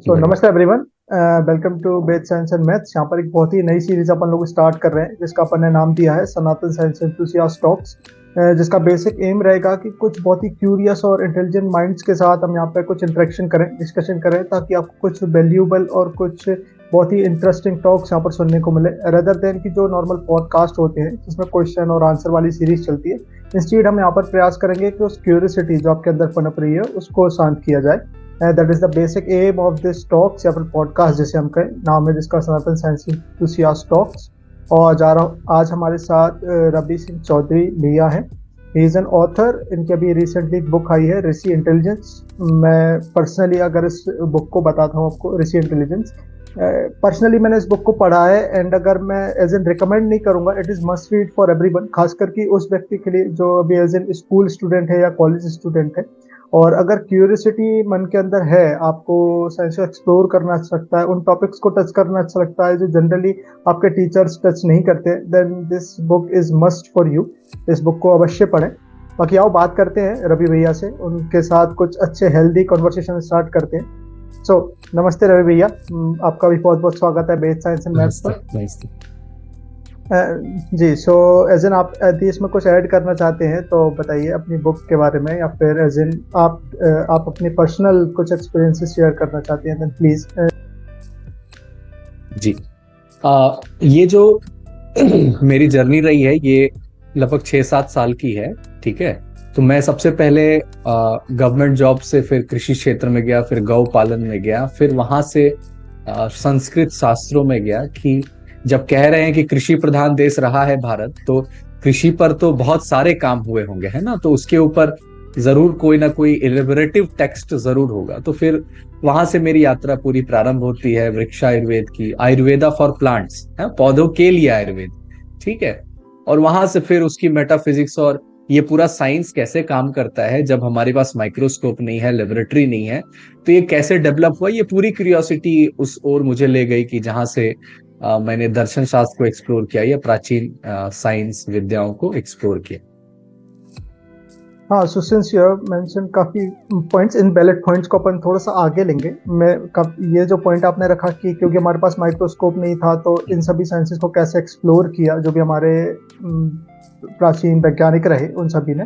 सो बढ़िया। नमस्ते everyone. Welcome to Beth science and maths. यहाँ पर एक बहुत ही नई सीरीज अपन लोग स्टार्ट कर रहे हैं जिसका अपन ने नाम दिया है सनातन साइंस एंथुसियास्ट टॉक्स। जिसका बेसिक एम रहेगा कि कुछ बहुत ही क्यूरियस और इंटेलिजेंट माइंड्स के साथ हम यहाँ पे कुछ इंटरेक्शन करें, डिस्कशन करें, ताकि आपको कुछ वैल्यूएबल और कुछ बहुत ही इंटरेस्टिंग टॉक्स यहाँ पर सुनने को मिले, रदर देन कि जो नॉर्मल पॉडकास्ट होते हैं जिसमें क्वेश्चन और आंसर वाली सीरीज चलती है। इंस्टीड हम यहाँ पर प्रयास करेंगे कि उस क्यूरियोसिटी जो आपके अंदर पनप रही है उसको शांत किया जाए। That is the basic aim of this talks या फिर पॉडकास्ट जैसे हम कहें, नाम है जिसका सनातन साइंस एंथुसियास्ट टॉक्स। और आज हमारे साथ रवि सिंह चौधरी भैया हैं। He is an author. इनकी अभी रिसेंटली बुक आई है ऋषि इंटेलिजेंस। मैं पर्सनली अगर इस बुक को बताता हूँ आपको, ऋषि इंटेलिजेंस पर्सनली मैंने इस बुक को पढ़ा है एंड अगर मैं एज एन रिकमेंड नहीं करूंगा, it is must read for everyone, खास करके उस व्यक्ति के लिए जो अभी एज एन स्कूल स्टूडेंट है या कॉलेज स्टूडेंट है। और अगर क्यूरियोसिटी मन के अंदर है, आपको साइंस को एक्सप्लोर करना अच्छा लगता है, उन टॉपिक्स को टच करना अच्छा लगता है जो जनरली आपके टीचर्स टच नहीं करते, then this book is must for you. इस बुक को अवश्य पढ़ें। बाकी आओ बात करते हैं रवि भैया से, उनके साथ कुछ अच्छे हेल्दी कॉन्वर्सेशन स्टार्ट करते हैं। सो नमस्ते रवि भैया, आपका भी बहुत बहुत स्वागत है बेथ साइंस एंड मैथ्स पर। नमस्ते। जी, सो एज एन आप यदि इसमें कुछ ऐड करना चाहते हैं तो बताइए अपनी बुक के बारे में, या फिर एज एन आप अपनी पर्सनल कुछ एक्सपीरियंसेस शेयर करना चाहते हैं, देन प्लीज। जी, ये जो मेरी जर्नी रही है ये लगभग 6-7 साल की है। ठीक है, तो मैं सबसे पहले गवर्नमेंट जॉब से फिर कृषि क्षेत्र में गया, फिर गौ पालन में गया, फिर वहां से संस्कृत शास्त्रों में गया कि जब कह रहे हैं कि कृषि प्रधान देश रहा है भारत, तो कृषि पर तो बहुत सारे काम हुए होंगे, है ना, तो उसके ऊपर जरूर कोई ना कोई इलेबोरेटिव टेक्स्ट जरूर होगा। तो फिर वहां से मेरी यात्रा पूरी प्रारंभ होती है वृक्षा आयुर्वेद की, आयुर्वेदा फॉर प्लांट्स है, पौधों के लिए आयुर्वेद। ठीक है, और वहां से फिर उसकी मेटाफिजिक्स और ये पूरा साइंस कैसे काम करता है जब हमारे पास माइक्रोस्कोप नहीं है, लेबोरेटरी नहीं है, तो ये कैसे डेवलप हुआ, ये पूरी क्यूरियोसिटी उस ओर मुझे ले गई कि जहां से मैंने दर्शन शास्त्र को एक्सप्लोर किया या प्राचीन साइंस विद्याओं को एक्सप्लोर किया। हाँ, so since you have mention काफी पॉइंट्स, इन वैलिड पॉइंट्स को अपन थोड़ा सा आगे लेंगे। ये जो पॉइंट आपने रखा कि क्योंकि हमारे पास माइक्रोस्कोप नहीं था तो इन सभी साइंसेस को कैसे एक्सप्लोर किया, जो भी हमारे प्राचीन वैज्ञानिक रहे उन सभी ने।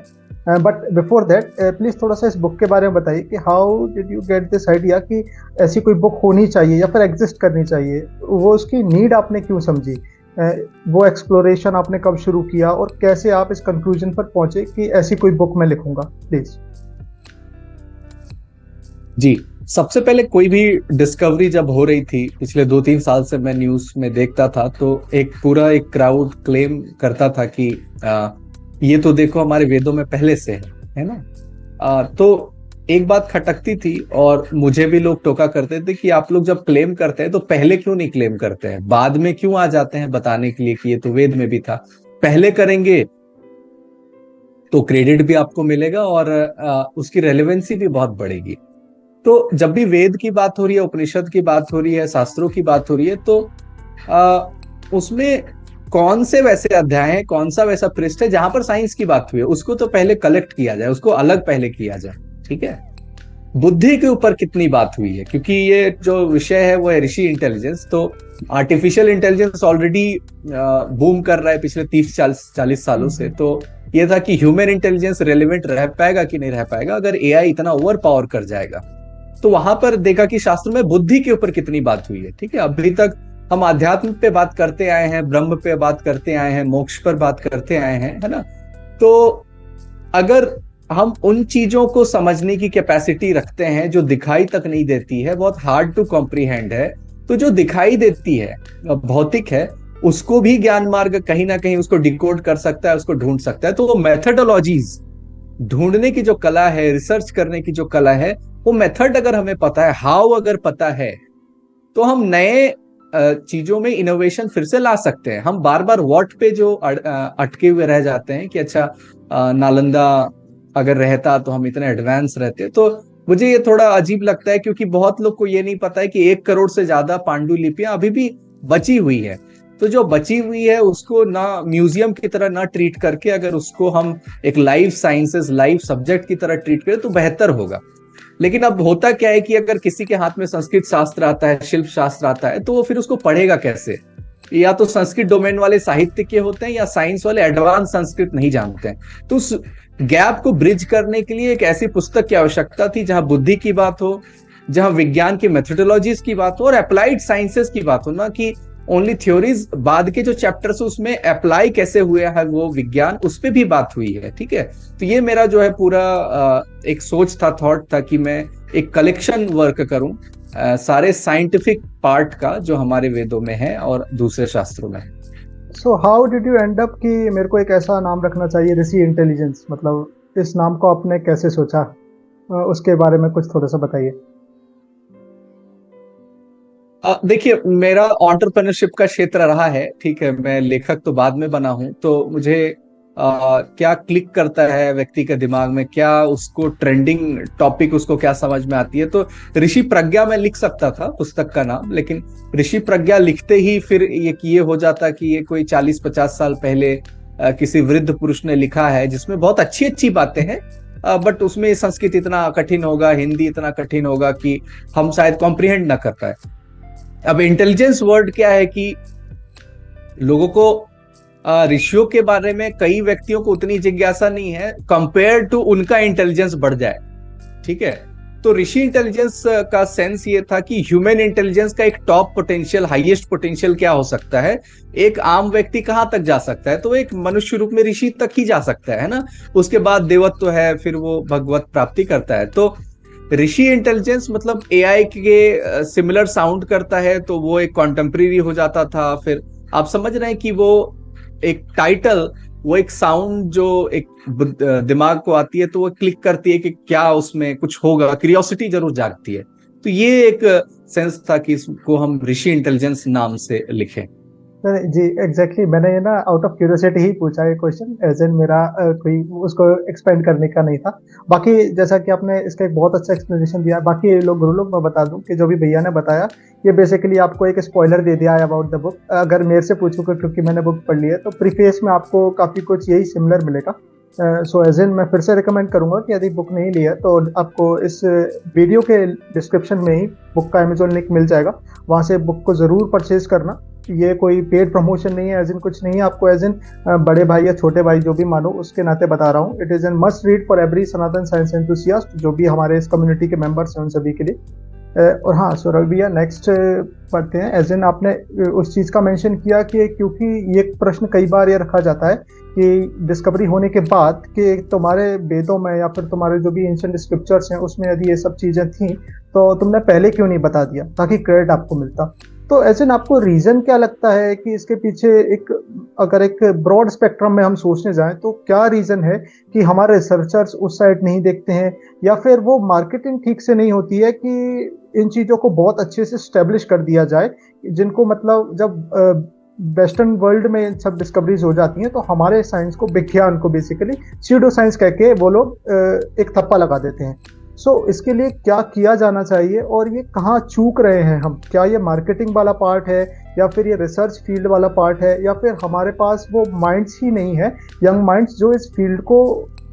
बट बिफोर दैट प्लीज थोड़ा सा इस बुक के बारे में बताइए कि how did you get this idea कि ऐसी कोई बुक होनी चाहिए या फिर एग्जिस्ट करनी चाहिए। वो उसकी नीड आपने क्यों समझी, वो एक्सप्लोरेशन आपने कब शुरू किया और कैसे आप इस कंक्लूजन पर पहुंचे कि ऐसी कोई बुक मैं लिखूंगा, प्लीज। जी, सबसे पहले कोई भी डिस्कवरी जब हो रही थी, पिछले 2-3 साल से मैं न्यूज में देखता था, तो एक क्राउड क्लेम करता था कि ये तो देखो हमारे वेदों में पहले से है ना। तो एक बात खटकती थी और मुझे भी लोग टोका करते थे कि आप लोग जब क्लेम करते हैं तो पहले क्यों नहीं क्लेम करते हैं, बाद में क्यों आ जाते हैं बताने के लिए कि ये तो वेद में भी था। पहले करेंगे तो क्रेडिट भी आपको मिलेगा और उसकी रेलेवेंसी भी बहुत बढ़ेगी। तो जब भी वेद की बात हो रही है, उपनिषद की बात हो रही है, शास्त्रों की बात हो रही है, तो उसमें कौन से वैसे अध्याय हैं, कौन सा वैसा पृष्ठ है जहां पर साइंस की बात हुई है, उसको तो पहले कलेक्ट किया जाए, उसको अलग पहले किया जाए। ठीक है, बुद्धि के ऊपर कितनी बात हुई है, क्योंकि ये जो विषय है वो है ऋषि इंटेलिजेंस। तो आर्टिफिशियल इंटेलिजेंस ऑलरेडी बूम कर रहा है पिछले 30-40 सालों से। तो ये था कि ह्यूमन इंटेलिजेंस रेलिवेंट रह पाएगा कि नहीं रह पाएगा अगर एआई इतना ओवर पावर कर जाएगा। तो वहां पर देखा कि शास्त्र में बुद्धि के ऊपर कितनी बात हुई है। ठीक है, अभी तक हम आध्यात्म पे बात करते आए हैं, ब्रह्म पे बात करते आए हैं, मोक्ष पर बात करते आए हैं, है ना। तो अगर हम उन चीजों को समझने की कैपेसिटी रखते हैं जो दिखाई तक नहीं देती है, बहुत हार्ड टू कॉम्प्रीहेंड है, तो जो दिखाई देती है भौतिक है, उसको भी ज्ञान मार्ग कहीं ना कहीं उसको डिकोड कर सकता है, उसको ढूंढ सकता है। तो वो मेथडोलॉजीज ढूंढने की जो कला है, रिसर्च करने की जो कला है, वो मेथड अगर हमें पता है, हाउ अगर पता है, तो हम नए चीजों में इनोवेशन फिर से ला सकते हैं। हम बार बार व्हाट पे जो अटके हुए रह जाते हैं कि अच्छा नालंदा अगर रहता तो हम इतने एडवांस रहते। तो मुझे ये थोड़ा अजीब लगता है क्योंकि बहुत लोग को ये नहीं पता है कि 1 करोड़ से ज्यादा पांडुलिपियां अभी भी बची हुई है। तो जो बची हुई है उसको ना म्यूजियम की तरह ना ट्रीट करके अगर उसको हम एक लाइव साइंसेस, लाइव सब्जेक्ट की तरह ट्रीट करें तो बेहतर होगा। लेकिन अब होता क्या है कि अगर किसी के हाथ में संस्कृत शास्त्र आता है, शिल्प शास्त्र आता है, तो वो फिर उसको पढ़ेगा कैसे? या तो संस्कृत डोमेन वाले साहित्य के होते हैं या साइंस वाले एडवांस संस्कृत नहीं जानते हैं। तो उस गैप को ब्रिज करने के लिए एक ऐसी पुस्तक की आवश्यकता थी जहां बुद्धि की बात हो, जहां विज्ञान की मेथोडोलॉजीज की बात हो और अप्लाइड साइंसेस की बात हो, ना कि ओनली थ्योरीज। बाद के जो चैप्टर्स उसमें अप्लाई कैसे हुए है वो विज्ञान, उस पर भी बात हुई है। ठीक है, तो ये मेरा जो है पूरा एक सोच था, थॉट था कि मैं एक कलेक्शन वर्क करूं सारे साइंटिफिक पार्ट का जो हमारे वेदों में है और दूसरे शास्त्रों में है। So how did you and up कि मेरे को एक ऐसा नाम रखना चाहिए ऋषि इंटेलिजेंस, मतलब इस नाम को आपने कैसे सोचा? उसके बारे में कुछ थोड़ा सा बताइए। देखिए, मेरा एंटरप्रेन्योरशिप का क्षेत्र रहा है। ठीक है, मैं लेखक तो बाद में बना हूं, तो मुझे क्या क्लिक करता है व्यक्ति के दिमाग में, क्या उसको ट्रेंडिंग टॉपिक उसको क्या समझ में आती है। तो ऋषि प्रज्ञा में लिख सकता था पुस्तक का नाम, लेकिन ऋषि प्रज्ञा लिखते ही फिर ये हो जाता कि ये कोई 40-50 साल पहले किसी वृद्ध पुरुष ने लिखा है, जिसमें बहुत अच्छी अच्छी बातें हैं, बट उसमें संस्कृत इतना कठिन होगा, हिंदी इतना कठिन होगा कि हम शायद कॉम्प्रिहेंड ना कर पाए। अब इंटेलिजेंस वर्ड क्या है कि लोगों को ऋषियों के बारे में, कई व्यक्तियों को उतनी जिज्ञासा नहीं है कंपेयर टू उनका इंटेलिजेंस बढ़ जाए। ठीक है, तो ऋषि इंटेलिजेंस का सेंस ये था कि ह्यूमन इंटेलिजेंस का एक टॉप पोटेंशियल, हाईएस्ट पोटेंशियल क्या हो सकता है, एक आम व्यक्ति कहां तक जा सकता है, तो एक मनुष्य रूप में ऋषि तक ही जा सकता है ना। उसके बाद देवत्व है, फिर वो भगवत प्राप्ति करता है। तो ऋषि इंटेलिजेंस मतलब एआई के सिमिलर साउंड करता है, तो वो एक कॉन्टेम्परेरी हो जाता था। फिर आप समझ रहे हैं कि वो एक टाइटल, वो एक साउंड जो एक दिमाग को आती है तो वो क्लिक करती है कि क्या उसमें कुछ होगा, क्यूरियोसिटी जरूर जागती है। तो ये एक सेंस था कि इसको हम ऋषि इंटेलिजेंस नाम से लिखें। जी एग्जैक्टली, मैंने ये ना आउट ऑफ क्यूरियोसिटी ही पूछा ये क्वेश्चन, एज एन मेरा कोई उसको एक्सपेंड करने का नहीं था। बाकी जैसा कि आपने इसका एक बहुत अच्छा एक्सप्लेनेशन दिया। बाकी लोग गुरु लोग, मैं बता दूं कि जो भी भैया ने बताया ये बेसिकली आपको एक स्पॉइलर दे दिया है अबाउट द बुक। अगर मेरे से पूछोगे, क्योंकि मैंने बुक पढ़ ली है, तो प्रीफेस में आपको काफ़ी कुछ यही सिमिलर मिलेगा। सो एज एन मैं फिर से रिकमेंड करूंगा कि यदि बुक नहीं ली है तो आपको इस वीडियो के डिस्क्रिप्शन में ही बुक का अमेजोन लिंक मिल जाएगा, वहाँ से बुक को ज़रूर परचेज करना। ये कोई पेड प्रमोशन नहीं है, एज इन कुछ नहीं है, आपको एज इन बड़े भाई या छोटे भाई जो भी मानो उसके नाते बता रहा हूँ। It is an must read for every Sanatan science enthusiast, जो भी हमारे इस कम्युनिटी के मेंबर्स हैं उन सभी के लिए। और हाँ सौरभ भैया, नेक्स्ट पढ़ते हैं। एज इन आपने उस चीज़ का मेंशन किया कि क्योंकि ये प्रश्न कई बार ये रखा जाता है कि डिस्कवरी होने के बाद कि तुम्हारे वेदों में या फिर तुम्हारे जो भी एंशिएंट स्क्रिप्चर्स हैं उसमें यदि ये सब चीज़ें थी तो तुमने पहले क्यों नहीं बता दिया ताकि क्रेडिट आपको मिलता। तो ऐसे ना आपको रीजन क्या लगता है कि इसके पीछे एक, अगर एक ब्रॉड स्पेक्ट्रम में हम सोचने जाएं तो क्या रीजन है कि हमारे रिसर्चर्स उस साइड नहीं देखते हैं, या फिर वो मार्केटिंग ठीक से नहीं होती है कि इन चीज़ों को बहुत अच्छे से स्टेब्लिश कर दिया जाए, जिनको मतलब जब वेस्टर्न वर्ल्ड में सब डिस्कवरीज हो जाती हैं तो हमारे साइंस को, विज्ञान को बेसिकली सीडो साइंस कह के वो लोग एक थप्पा लगा देते हैं। सो इसके लिए क्या किया जाना चाहिए और ये कहाँ चूक रहे हैं हम? क्या ये मार्केटिंग वाला पार्ट है, या फिर ये रिसर्च फील्ड वाला पार्ट है, या फिर हमारे पास वो माइंड्स ही नहीं है, यंग माइंड्स, जो इस फील्ड को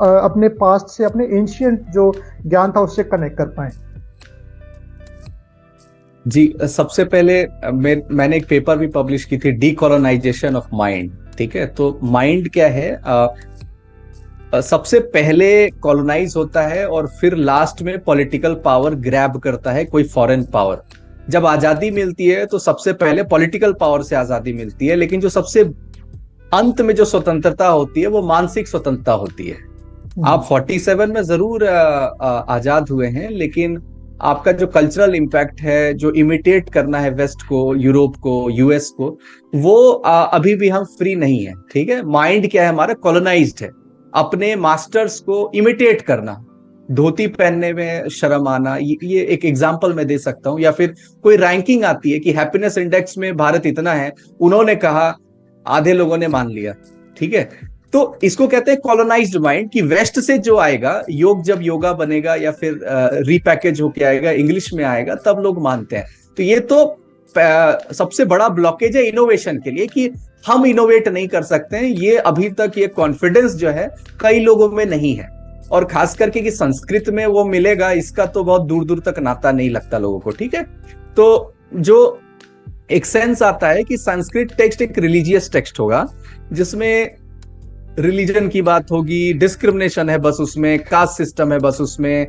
अपने पास्ट से, अपने एंशिएंट जो ज्ञान था उससे कनेक्ट कर पाए? जी, सबसे पहले मैंने एक पेपर भी पब्लिश की थी, डीकोलोनाइजेशन ऑफ माइंड। ठीक है, तो माइंड क्या है, सबसे पहले कॉलोनाइज होता है और फिर लास्ट में पॉलिटिकल पावर ग्रैब करता है कोई फॉरेन पावर। जब आजादी मिलती है तो सबसे पहले पॉलिटिकल पावर से आजादी मिलती है, लेकिन जो सबसे अंत में जो स्वतंत्रता होती है वो मानसिक स्वतंत्रता होती है। आप 47 में जरूर आजाद हुए हैं, लेकिन आपका जो कल्चरल इम्पैक्ट है, जो इमिटेट करना है वेस्ट को, यूरोप को, यूएस को, वो अभी भी हम फ्री नहीं है। ठीक है, माइंड क्या है हमारा, कॉलोनाइज्ड है। अपने मास्टर्स को इमिटेट करना, धोती पहनने में शर्म आना, ये एक एग्जांपल मैं दे सकता हूं। या फिर कोई रैंकिंग आती है कि हैप्पीनेस इंडेक्स में भारत इतना है, उन्होंने कहा, आधे लोगों ने मान लिया। ठीक है, तो इसको कहते हैं कॉलोनाइज्ड माइंड, कि वेस्ट से जो आएगा, योग जब योगा बनेगा या फिर रीपैकेज होके आएगा, इंग्लिश में आएगा, तब लोग मानते हैं। तो ये तो सबसे बड़ा ब्लॉकेज है इनोवेशन के लिए कि हम इनोवेट नहीं कर सकते हैं। ये अभी तक ये कॉन्फिडेंस जो है कई लोगों में नहीं है। और खास करके कि संस्कृत में वो मिलेगा, इसका तो बहुत दूर दूर तक नाता नहीं लगता लोगों को, ठीक है। तो जो एक सेंस आता है कि संस्कृत टेक्स्ट एक रिलीजियस टेक्स्ट होगा, जिसमें रिलीजन की बात होगी, डिस्क्रिमिनेशन है बस उसमें, कास्ट सिस्टम है बस उसमें,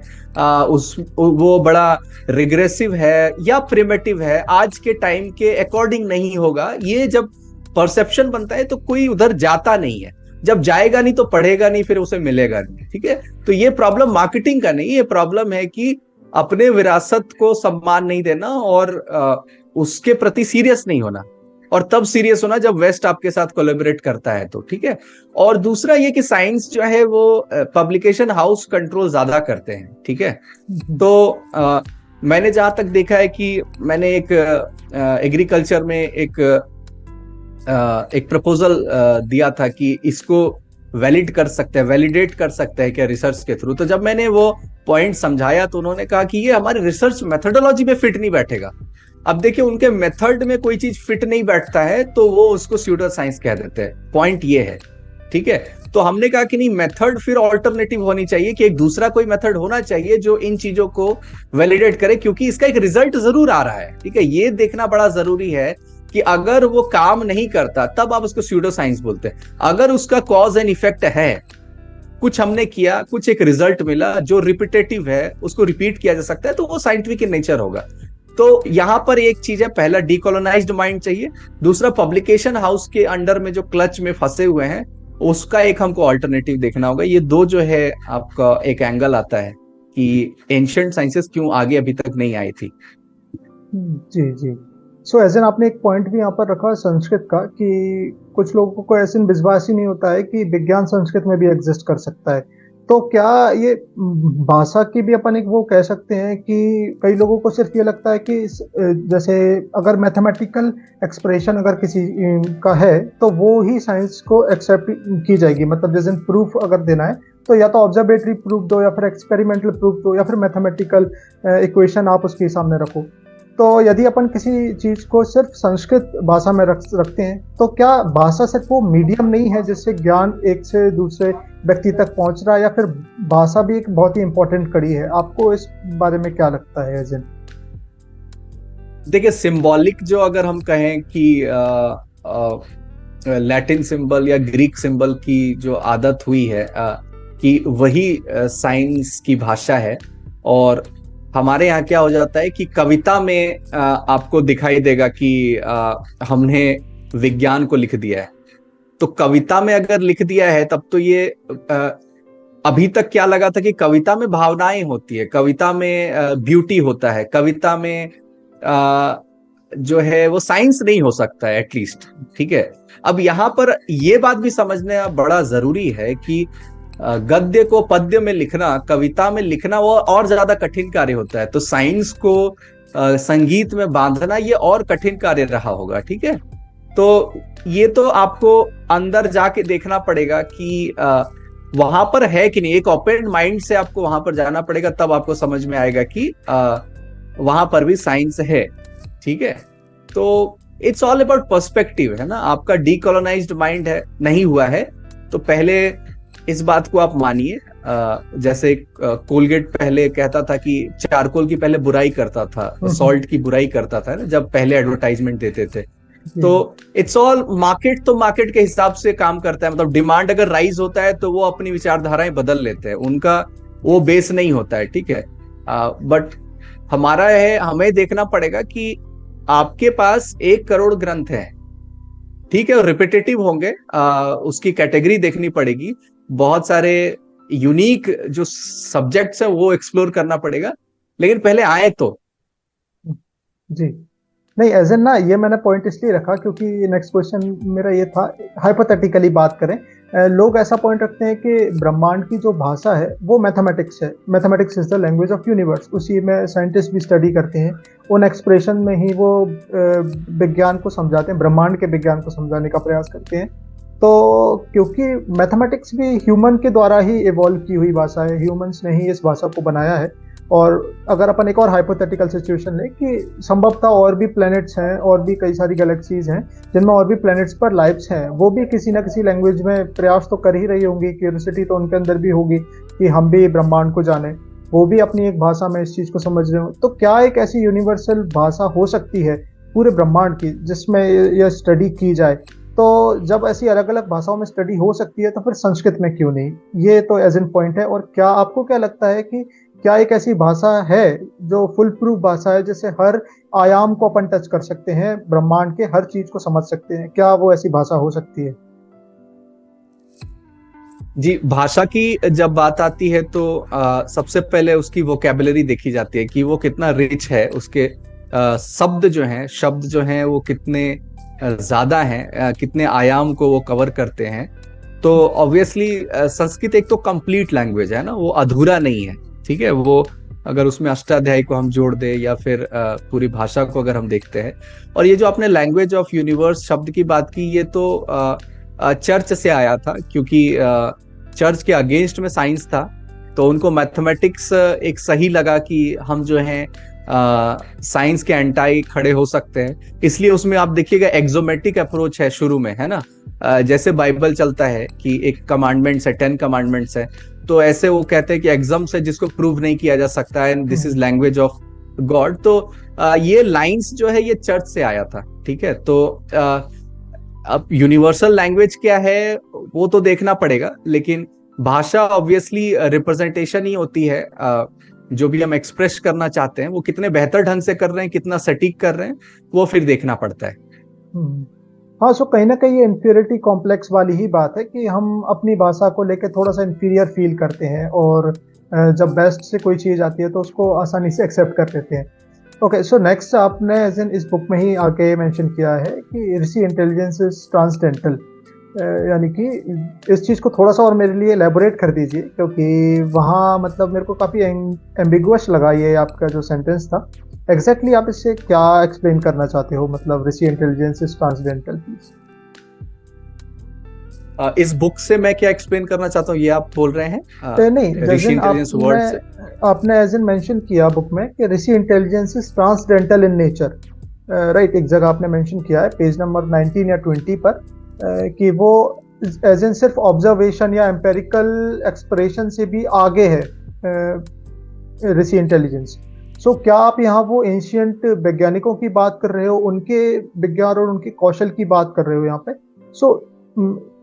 वो बड़ा रिग्रेसिव है या प्रिमिटिव है, आज के टाइम के अकॉर्डिंग नहीं होगा। ये जब परसेप्शन बनता है तो कोई उधर जाता नहीं है, जब जाएगा नहीं तो पढ़ेगा नहीं, फिर उसे मिलेगा नहीं, ठीक है। तो ये प्रॉब्लम मार्केटिंग का नहीं, ये प्रॉब्लम है कि अपने विरासत को सम्मान नहीं देना और उसके प्रति सीरियस नहीं होना, और तब सीरियस होना जब वेस्ट आपके साथ कोलैबोरेट करता है तो, ठीक है। और दूसरा ये कि साइंस जो है वो पब्लिकेशन हाउस कंट्रोल ज्यादा करते हैं, ठीक है। तो मैंने जहां तक देखा है कि मैंने एक एग्रीकल्चर में एक प्रपोजल दिया था कि इसको वैलिड कर सकते हैं, वैलिडेट कर सकते हैं क्या रिसर्च के थ्रू। तो जब मैंने वो पॉइंट समझाया तो उन्होंने कहा कि ये हमारे रिसर्च मेथोडोलॉजी में फिट नहीं बैठेगा। अब देखिए, उनके मेथड में कोई चीज फिट नहीं बैठता है तो वो उसको स्यूडो साइंस कह देते हैं, पॉइंट ये है, ठीक है। तो हमने कहा कि नहीं, मेथड फिर ऑल्टरनेटिव होनी चाहिए, कि एक दूसरा कोई मेथड होना चाहिए जो इन चीजों को वैलिडेट करे, क्योंकि इसका एक रिजल्ट जरूर आ रहा है, ठीक है। ये देखना बड़ा जरूरी है कि अगर वो काम नहीं करता तब आप उसको स्यूडो साइंस बोलते हैं। अगर उसका कॉज एंड इफेक्ट है, कुछ हमने किया, कुछ एक रिजल्ट मिला जो रिपीटेटिव है, उसको रिपीट किया जा सकता है, तो वो साइंटिफिक इन नेचर होगा। तो यहां पर एक चीज है, पहला डीकोलोनाइज्ड माइंड चाहिए, दूसरा पब्लिकेशन हाउस के अंडर में जो क्लच में फंसे हुए हैं उसका एक हमको ऑल्टरनेटिव देखना होगा। ये दो जो है आपका एक एंगल आता है कि एंशिएंट साइंसेस क्यों आगे अभी तक नहीं आई थी। जी जी। सो एज एन आपने एक पॉइंट भी यहाँ पर रखा संस्कृत का, कि कुछ लोगों को ऐसे विश्वास ही नहीं होता है कि विज्ञान संस्कृत में भी एग्जिस्ट कर सकता है। तो क्या ये भाषा की भी अपन एक वो कह सकते हैं कि कई लोगों को सिर्फ ये लगता है कि जैसे अगर मैथमेटिकल एक्सप्रेशन अगर किसी का है तो वो ही साइंस को एक्सेप्ट की जाएगी, मतलब जैसे प्रूफ अगर देना है तो या तो ऑब्जर्वेटरी प्रूफ दो, या फिर एक्सपेरिमेंटल प्रूफ दो, या फिर मैथमेटिकल इक्वेशन आप उसके सामने रखो। तो यदि अपन किसी चीज को सिर्फ संस्कृत भाषा में रखते हैं तो क्या भाषा सिर्फ वो मीडियम नहीं है जिससे ज्ञान एक से दूसरे व्यक्ति तक पहुंच रहा है, या फिर भाषा भी एक बहुत ही इंपॉर्टेंट कड़ी है? आपको इस बारे में क्या लगता है एजेंट? देखिए, सिंबॉलिक जो अगर हम कहें कि लैटिन सिंबल या ग्रीक सिंबल की जो आदत हुई है कि वही साइंस की भाषा है, और हमारे यहाँ क्या हो जाता है कि कविता में आपको दिखाई देगा कि हमने विज्ञान को लिख दिया है। तो कविता में अगर लिख दिया है तब तो ये अभी तक क्या लगा था कि कविता में भावनाएं होती है, कविता में ब्यूटी होता है, कविता में जो है वो साइंस नहीं हो सकता है एटलीस्ट, ठीक है। अब यहाँ पर ये बात भी समझना बड़ा जरूरी है कि गद्य को पद्य में लिखना, कविता में लिखना वो और ज्यादा कठिन कार्य होता है। तो साइंस को संगीत में बांधना ये और कठिन कार्य रहा होगा, ठीक है। तो ये तो आपको अंदर जाके देखना पड़ेगा कि वहां पर है कि नहीं, एक ओपन माइंड से आपको वहां पर जाना पड़ेगा, तब आपको समझ में आएगा कि वहां पर भी साइंस है, ठीक है। तो इट्स ऑल अबाउट पर्सपेक्टिव, है ना। आपका डीकोलोनाइज्ड माइंड है, नहीं हुआ है, तो पहले इस बात को आप मानिए। जैसे कोलगेट पहले कहता था कि चारकोल की पहले बुराई करता था, सॉल्ट की बुराई करता था ना, जब पहले एडवर्टाइजमेंट देते थे। तो इट्स ऑल मार्केट, तो मार्केट के हिसाब से काम करता है, मतलब डिमांड अगर राइज होता है तो वो अपनी विचारधाराएं बदल लेते हैं, उनका वो बेस नहीं होता है, ठीक है। बट हमारा है, हमें देखना पड़ेगा कि आपके पास 1 करोड़ ग्रंथ है, ठीक है, रिपीटेटिव होंगे, उसकी कैटेगरी देखनी पड़ेगी, बहुत सारे यूनिक जो सब्जेक्ट्स है वो एक्सप्लोर करना पड़ेगा, लेकिन पहले आए तो। जी नहीं, एज एन ना ये मैंने पॉइंट इसलिए रखा क्योंकि नेक्स्ट क्वेश्चन मेरा ये था, हाइपोथेटिकली बात करें, लोग ऐसा पॉइंट रखते हैं कि ब्रह्मांड की जो भाषा है वो मैथमेटिक्स है, mathematics is the language of universe, उसी में साइंटिस्ट भी स्टडी करते हैं, उन एक्सप्रेशन में ही वो विज्ञान को समझाते हैं, ब्रह्मांड के विज्ञान को समझाने का प्रयास करते हैं। तो क्योंकि मैथमेटिक्स भी ह्यूमन के द्वारा ही इवॉल्व की हुई भाषा है, ह्यूमंस ने ही इस भाषा को बनाया है, और अगर अपन एक और हाइपोथेटिकल सिचुएशन लें कि संभवतः और भी प्लैनेट्स हैं, और भी कई सारी गैलेक्सीज हैं जिनमें और भी प्लैनेट्स पर लाइफ्स हैं, वो भी किसी ना किसी लैंग्वेज में प्रयास तो कर ही रही होंगी, क्यूरियोसिटी तो उनके अंदर भी होगी, कि हम भी ब्रह्मांड को जाने, वो भी अपनी एक भाषा में इस चीज को समझ रहे हो। तो क्या एक ऐसी यूनिवर्सल भाषा हो सकती है पूरे ब्रह्मांड की जिसमें यह स्टडी की जाए? तो जब ऐसी अलग अलग भाषाओं में स्टडी हो सकती है तो फिर संस्कृत में क्यों नहीं? ये तो एज एन पॉइंट है। और क्या आपको क्या लगता है कि क्या एक ऐसी भाषा है जो फुल प्रूफ भाषा है, जैसे हर आयाम को अपन टच कर सकते हैं, ब्रह्मांड के हर चीज को समझ सकते हैं? क्या वो ऐसी भाषा हो सकती है? जी, भाषा की जब बात आती है तो सबसे पहले उसकी वोकेबलरी देखी जाती है कि वो कितना रिच है, उसके शब्द जो हैं वो कितने ज्यादा हैं, कितने आयाम को वो कवर करते हैं। तो ऑब्वियसली संस्कृत एक तो कंप्लीट लैंग्वेज है ना, वो अधूरा नहीं है। ठीक है, वो अगर उसमें अष्टाध्यायी को हम जोड़ दे या फिर पूरी भाषा को अगर हम देखते हैं। और ये जो आपने लैंग्वेज ऑफ यूनिवर्स शब्द की बात की, ये तो चर्च से आया था, क्योंकि चर्च के अगेंस्ट में साइंस था, तो उनको मैथमेटिक्स एक सही लगा कि हम जो हैं साइंस के एंटाई खड़े हो सकते हैं। इसलिए उसमें आप देखिएगा एक्सोमेटिक अप्रोच है शुरू में, है ना। जैसे बाइबल चलता है कि एक कमांडमेंट्स है, 10 कमांडमेंट्स है, तो ऐसे वो कहते हैं कि एग्जाम्स है जिसको प्रूव नहीं किया जा सकता है, and this is language of God. तो ये लाइंस जो है ये चर्च से आया था। ठीक है, तो अब यूनिवर्सल लैंग्वेज क्या है वो तो देखना पड़ेगा, लेकिन भाषा ऑब्वियसली रिप्रेजेंटेशन ही होती है। जो भी हम एक्सप्रेस करना चाहते हैं वो कितने बेहतर ढंग से कर रहे हैं, कितना सटीक कर रहे हैं, वो फिर देखना पड़ता है। हाँ, सो कहीं ना कहीं ये इंफीरियरिटी कॉम्प्लेक्स वाली ही बात है कि हम अपनी भाषा को लेकर थोड़ा सा इंफीरियर फील करते हैं, और जब बेस्ट से कोई चीज आती है तो उसको आसानी से एक्सेप्ट कर लेते हैं। ओके, सो नेक्स्ट आपने एज इन इस बुक में ही आके मेंशन किया है कि ऋषि इंटेलिजेंस इज ट्रांसडेंटल, यानी कि इस चीज़ को थोड़ा सा और मेरे लिए एलेबोरेट कर दीजिए, क्योंकि वहाँ मतलब मेरे को काफ़ी एम्बिगुअस लगा ये आपका जो सेंटेंस था। एग्जैक्टली आप इससे क्या एक्सप्लेन करना चाहते हो, मतलब ऋषि इंटेलिजेंस इज ट्रांसडेंटल प्लीज? इस बुक से मैं क्या एक्सप्लेन करना चाहता हूँ ये आप बोल रहे हैं? नहीं, ऋषि इंटेलिजेंस वर्ड से आपने एज इन मेंशन किया बुक में कि ऋषि intelligence is transcendental in nature, right? एक जगह आपने मेंशन किया है पेज नंबर 19 या 20 पर, कि वो एज इन सिर्फ ऑब्जर्वेशन या एम्पेरिकल एक्सप्रेशन से भी आगे है ऋषि इंटेलिजेंस। सो क्या आप यहाँ वो एंशियंट वैज्ञानिकों की बात कर रहे हो, उनके विज्ञान और उनके कौशल की बात कर रहे हो यहाँ पे? सो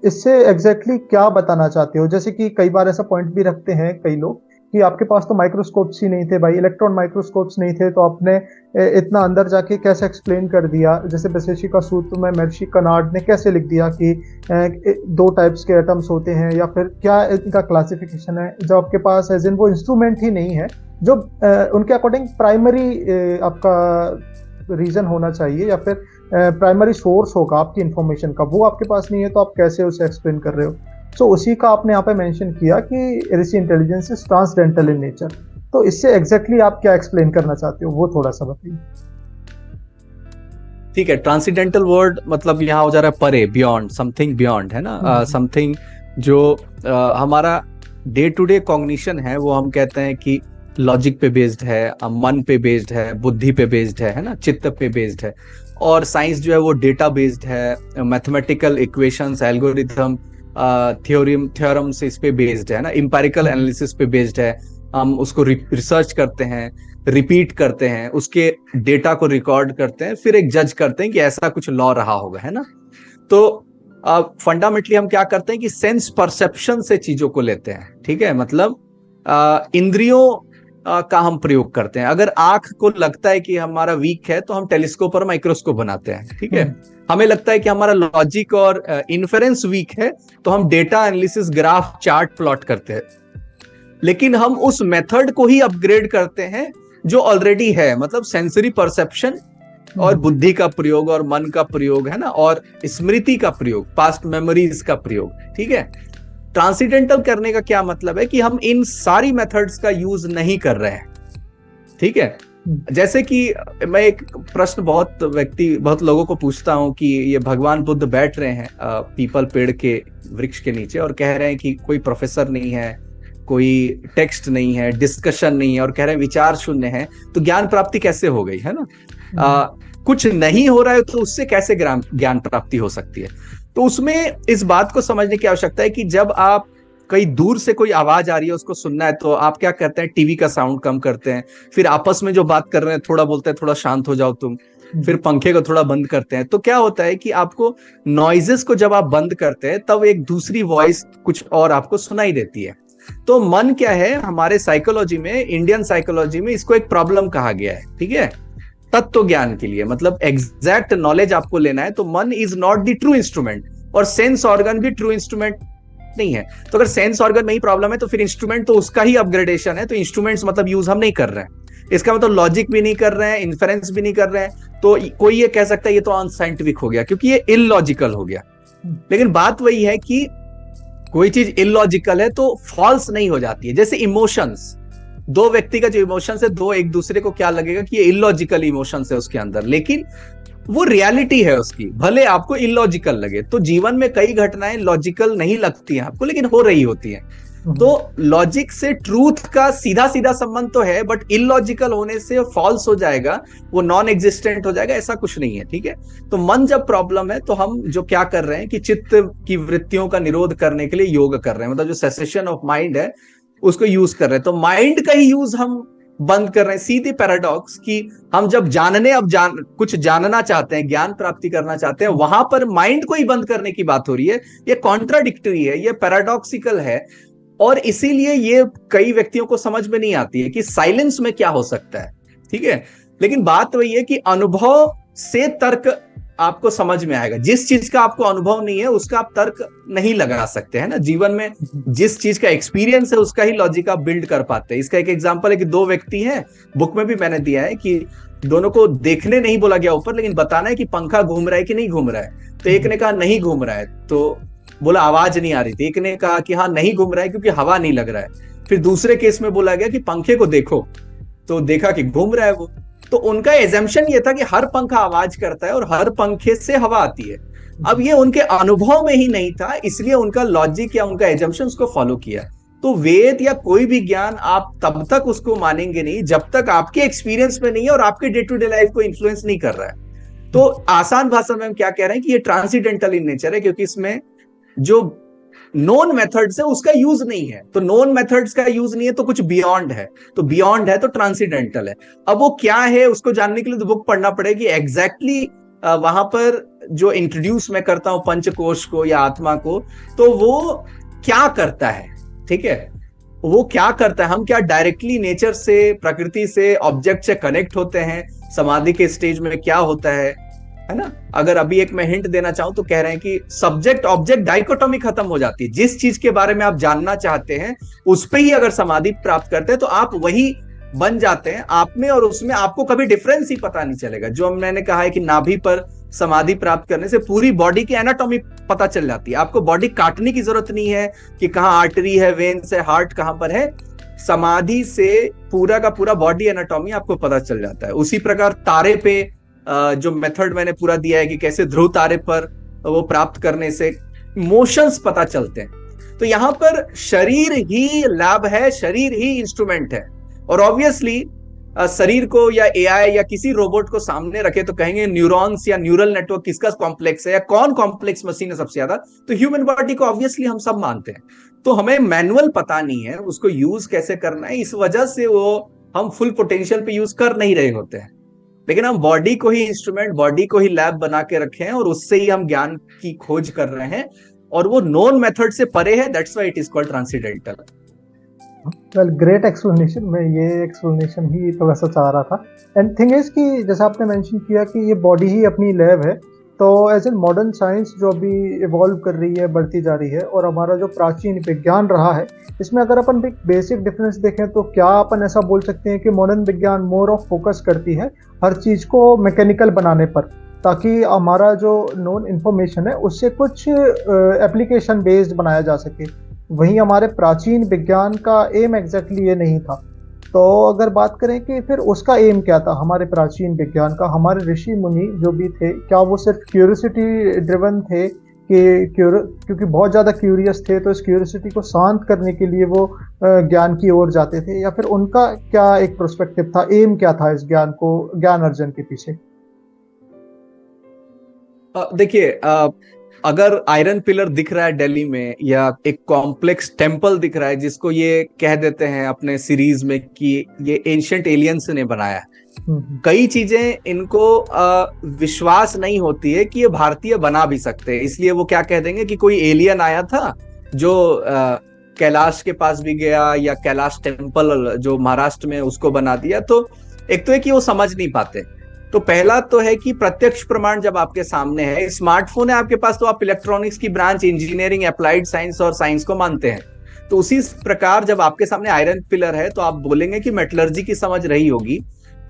इससे एग्जैक्टली क्या बताना चाहते हो? जैसे कि कई बार ऐसा पॉइंट भी रखते हैं कई लोग कि आपके पास तो माइक्रोस्कोप्स ही नहीं थे भाई, इलेक्ट्रॉन माइक्रोस्कोप्स नहीं थे, तो आपने इतना अंदर जाके कैसे एक्सप्लेन कर दिया? जैसे वैशेषिक का सूत्र में महर्षि कर्नाड ने कैसे लिख दिया कि 2 टाइप्स के एटम्स होते हैं, या फिर क्या इनका क्लासिफिकेशन है, जब आपके पास एज इन वो इंस्ट्रूमेंट ही नहीं है जो उनके अकॉर्डिंग प्राइमरी आपका रीजन होना चाहिए, या फिर प्राइमरी सोर्स होगा आपकी इंफॉर्मेशन का, वो आपके पास नहीं है, तो आप कैसे उसे एक्सप्लेन कर रहे हो? सो उसी का आपने यहाँ पे मेंशन किया कि ऋषि intelligence is transcendental in nature. तो इससे एग्जैक्टली आप क्या एक्सप्लेन करना चाहते हो, वो थोड़ा सा बताइए। ठीक है, ट्रांसडेंटल वर्ड मतलब यहाँ हो जा रहा है परे, बियॉन्ड, समथिंग बियॉन्ड, है ना। समथिंग जो हमारा डे टू डे कॉग्निशन है, वो हम कहते हैं कि लॉजिक पे बेस्ड है, मन पे बेस्ड है, बुद्धि पे बेस्ड है ना, चित्त पे बेस्ड है। और साइंस जो है वो डेटा बेस्ड है, मैथमेटिकल इक्वेशंस, एल्गोरिथम, थ्योरम्स इस पे बेस्ड है ना, इंपेरिकल एनालिसिस पे बेस्ड है। हम उसको रिसर्च करते हैं, रिपीट करते हैं, उसके डेटा को रिकॉर्ड करते हैं, फिर एक जज करते हैं कि ऐसा कुछ लॉ रहा होगा, है ना। तो फंडामेंटली हम क्या करते हैं कि सेंस परसेप्शन से चीजों को लेते हैं। ठीक है, मतलब इंद्रियों का हम प्रयोग करते हैं। अगर आंख को लगता है कि हमारा वीक है तो हम टेलीस्कोप और माइक्रोस्कोप बनाते हैं। ठीक है, हमें लगता है कि हमारा लॉजिक और इन्फेरेंस वीक है तो हम data analysis, graph, chart plot करते हैं। लेकिन हम उस मेथड को ही अपग्रेड करते हैं जो ऑलरेडी है, मतलब सेंसरी परसेप्शन और बुद्धि का प्रयोग और मन का प्रयोग, है ना, और स्मृति का प्रयोग, पास्ट मेमोरीज का प्रयोग। ठीक है, ट्रांसीडेंटल करने का क्या मतलब है कि हम इन सारी मेथड्स का यूज नहीं कर रहे हैं। ठीक है, जैसे कि मैं एक प्रश्न बहुत लोगों को पूछता हूं कि ये भगवान बुद्ध बैठ रहे हैं पीपल पेड़ के वृक्ष के नीचे और कह रहे हैं कि कोई प्रोफेसर नहीं है, कोई टेक्स्ट नहीं है, डिस्कशन नहीं है, और कह रहे हैं विचार शून्य है, तो ज्ञान प्राप्ति कैसे हो गई, है ना। कुछ नहीं हो रहा है तो उससे कैसे ज्ञान प्राप्ति हो सकती है? तो उसमें इस बात को समझने की आवश्यकता है कि जब आप कहीं दूर से कोई आवाज आ रही है उसको सुनना है, तो आप क्या करते हैं, टीवी का साउंड कम करते हैं, फिर आपस में जो बात कर रहे हैं थोड़ा बोलते हैं थोड़ा शांत हो जाओ तुम, फिर पंखे को थोड़ा बंद करते हैं। तो क्या होता है कि आपको नॉइजेस को जब आप बंद करते हैं तब एक दूसरी वॉइस कुछ और आपको सुनाई देती है। तो मन क्या है, हमारे साइकोलॉजी में, इंडियन साइकोलॉजी में इसको एक प्रॉब्लम कहा गया है, ठीक है। तत्व ज्ञान के लिए, मतलब एग्जैक्ट नॉलेज आपको लेना है, तो मन is not the true instrument, और सेंस ऑर्गन भी ट्रू इंस्ट्रूमेंट नहीं है। तो अगर सेंस ऑर्गन में ही प्रॉब्लम है तो फिर इंस्ट्रूमेंट तो उसका ही अपग्रेडेशन है, तो इंस्ट्रूमेंट्स मतलब यूज हम नहीं कर रहे हैं, इसका मतलब लॉजिक भी नहीं कर रहे हैं, इन्फेरेंस भी नहीं कर रहे हैं। तो कोई ये कह सकता है ये तो अनसाइंटिफिक हो गया, क्योंकि ये इलॉजिकल हो गया। लेकिन बात वही है कि कोई चीज इलॉजिकल है तो फॉल्स नहीं हो जाती है। जैसे इमोशंस, दो व्यक्ति का जो इमोशंस है, दो एक दूसरे को क्या लगेगा कि ये इलॉजिकल इमोशंस है उसके अंदर, लेकिन वो रियलिटी है उसकी, भले आपको इलॉजिकल लगे। तो जीवन में कई घटनाएं लॉजिकल नहीं लगती हैं आपको, लेकिन हो रही होती हैं। तो लॉजिक से ट्रूथ का सीधा सीधा संबंध तो है, बट इलॉजिकल होने से फॉल्स हो जाएगा, वो नॉन एग्जिस्टेंट हो जाएगा, ऐसा कुछ नहीं है, ठीक है। तो मन जब प्रॉब्लम है तो हम जो क्या कर रहे हैं कि चित्त की वृत्तियों का निरोध करने के लिए योग कर रहे हैं, मतलब जो सेसेशन ऑफ माइंड है उसको यूज कर रहे हैं। तो माइंड का ही यूज हम बंद कर रहे हैं। सीधी पैराडॉक्स कि हम जब कुछ जानना चाहते हैं, ज्ञान प्राप्ति करना चाहते हैं, वहां पर माइंड को ही बंद करने की बात हो रही है। ये कॉन्ट्राडिक्टरी है, ये पैराडॉक्सिकल है, और इसीलिए ये कई व्यक्तियों को समझ में नहीं आती है कि साइलेंस में क्या हो सकता है, ठीक है। लेकिन बात वही है कि अनुभव से तर्क आपको समझ में आएगा। जिस चीज का आपको अनुभव नहीं है उसका आप तर्क नहीं लगा सकते, है ना। जीवन में जिस चीज का एक्सपीरियंस है उसका ही लॉजिक आप बिल्ड कर पाते हैं। इसका एक एग्जांपल है कि दो व्यक्ति हैं, बुक में भी मैंने दिया है कि दोनों को देखने नहीं बोला गया ऊपर, लेकिन बताना है कि पंखा घूम रहा है कि नहीं घूम रहा है। तो एक ने कहा नहीं घूम रहा है, तो बोला आवाज नहीं आ रही थी। एक ने कहा कि हाँ नहीं घूम रहा है क्योंकि हवा नहीं लग रहा है। फिर दूसरे केस में बोला गया कि पंखे को देखो, तो देखा कि घूम रहा है वो। तो उनका एजम्पशन ये था कि हर पंखा आवाज करता है और हर पंखे से हवा आती है। अब ये उनके अनुभव में ही नहीं था, इसलिए उनका लॉजिक या उनका एजम्पशन को फॉलो किया। तो वेद या कोई भी ज्ञान आप तब तक उसको मानेंगे नहीं जब तक आपके एक्सपीरियंस में नहीं है और आपके डे टू डे लाइफ को इन्फ्लुएंस नहीं कर रहा है। तो आसान भाषा में हम क्या कह रहे हैं कि ये ट्रांसीडेंटल इन नेचर है, क्योंकि इसमें जो नोन मेथड्स है उसका यूज नहीं है। तो नोन मेथड्स का यूज नहीं है तो कुछ बियॉन्ड है, तो बियॉन्ड है तो ट्रांसीडेंटल है। अब वो क्या है उसको जानने के लिए तो बुक पढ़ना पड़ेगी एग्जैक्टली। वहां पर जो इंट्रोड्यूस मैं करता हूं पंचकोश को या आत्मा को, तो वो क्या करता है, ठीक है। वो क्या करता है, हम क्या डायरेक्टली नेचर से, प्रकृति से, ऑब्जेक्ट से कनेक्ट होते हैं। समाधि के स्टेज में क्या होता है ना। अगर अभी एक मैं हिंट देना चाहूं तो कह रहे हैं कि सब्जेक्ट ऑब्जेक्ट डाइकोटोमी खत्म हो जाती है। जिस चीज के बारे में आप जानना चाहते हैं उस पे ही अगर समाधि प्राप्त करते हैं तो आप वही बन जाते हैं। आप में और उसमें आपको कभी डिफरेंस ही पता नहीं चलेगा। जो मैंने कहा है कि नाभि पर समाधि प्राप्त करने से पूरी बॉडी की एनाटॉमी पता चल जाती है। आपको बॉडी काटने की जरूरत नहीं है कि कहाँ आर्टरी है, वेन्स है, हार्ट कहां पर है। समाधि से पूरा का पूरा बॉडी एनाटॉमी आपको पता चल जाता है। उसी प्रकार तारे पे जो मेथड मैंने पूरा दिया है कि कैसे ध्रुव तारे पर वो प्राप्त करने से मोशंस पता चलते हैं। तो यहां पर शरीर ही लैब है, शरीर ही इंस्ट्रूमेंट है। और ऑब्वियसली शरीर को या एआई या किसी रोबोट को सामने रखे तो कहेंगे न्यूरॉन्स या न्यूरल नेटवर्क किसका कॉम्प्लेक्स है या कौन कॉम्प्लेक्स मशीन है सबसे ज्यादा, तो ह्यूमन बॉडी को ऑब्वियसली हम सब मानते हैं। तो हमें मैनुअल पता नहीं है उसको यूज कैसे करना है, इस वजह से वो हम फुल पोटेंशियल पे यूज कर नहीं रहे होते हैं। लेकिन हम बॉडी को ही इंस्ट्रूमेंट, बॉडी को ही लैब बना के रखे हैं और उससे ही हम ज्ञान की खोज कर रहे हैं, और वो नोन मेथड से परे है। That's why it is called transcendental. Well, great explanation. मैं ये एक्सप्लेनेशन ही थोड़ा सा चाह रहा था। एंड थिंग इज कि जैसा आपने मेंशन किया कि ये बॉडी ही अपनी लैब है, तो एज एन मॉडर्न साइंस जो अभी इवॉल्व कर रही है, बढ़ती जा रही है, और हमारा जो प्राचीन विज्ञान रहा है, इसमें अगर अपन एक बेसिक डिफरेंस देखें तो क्या अपन ऐसा बोल सकते हैं कि मॉडर्न विज्ञान मोर ऑफ फोकस करती है हर चीज़ को मैकेनिकल बनाने पर, ताकि हमारा जो नोन इन्फॉर्मेशन है उससे कुछ एप्लीकेशन बेस्ड बनाया जा सके। वहीं हमारे प्राचीन विज्ञान का एम एग्जैक्टली ये नहीं था। तो अगर बात करें कि फिर उसका एम क्या था हमारे प्राचीन विज्ञान का, हमारे ऋषि मुनि जो भी थे, क्या वो सिर्फ क्यूरियोसिटी ड्रिवन थे कि क्योंकि बहुत ज़्यादा क्यूरियस थे तो इस क्यूरियोसिटी को शांत करने के लिए वो ज्ञान की ओर जाते थे, या फिर उनका क्या एक प्रोस्पेक्टिव था, एम क्या था इस ज्ञान अर्जन के पीछे? देखिए, अगर आयरन पिलर दिख रहा है दिल्ली में, या एक कॉम्प्लेक्स टेम्पल दिख रहा है जिसको ये कह देते हैं अपने सीरीज में कि ये एंशिएंट एलियंस ने बनाया है, कई चीजें इनको विश्वास नहीं होती है कि ये भारतीय बना भी सकते हैं, इसलिए वो क्या कह देंगे कि कोई एलियन आया था जो कैलाश के पास भी गया, या कैलाश टेम्पल जो महाराष्ट्र में उसको बना दिया। तो एक तो है कि वो समझ नहीं पाते। तो पहला तो है कि प्रत्यक्ष प्रमाण जब आपके सामने है, स्मार्टफोन है आपके पास, तो आप इलेक्ट्रॉनिक्स की ब्रांच, इंजीनियरिंग, अप्लाइड साइंस और साइंस को मानते हैं। तो उसी प्रकार जब आपके सामने आयरन पिलर है तो आप बोलेंगे कि मेटलर्जी की समझ रही होगी,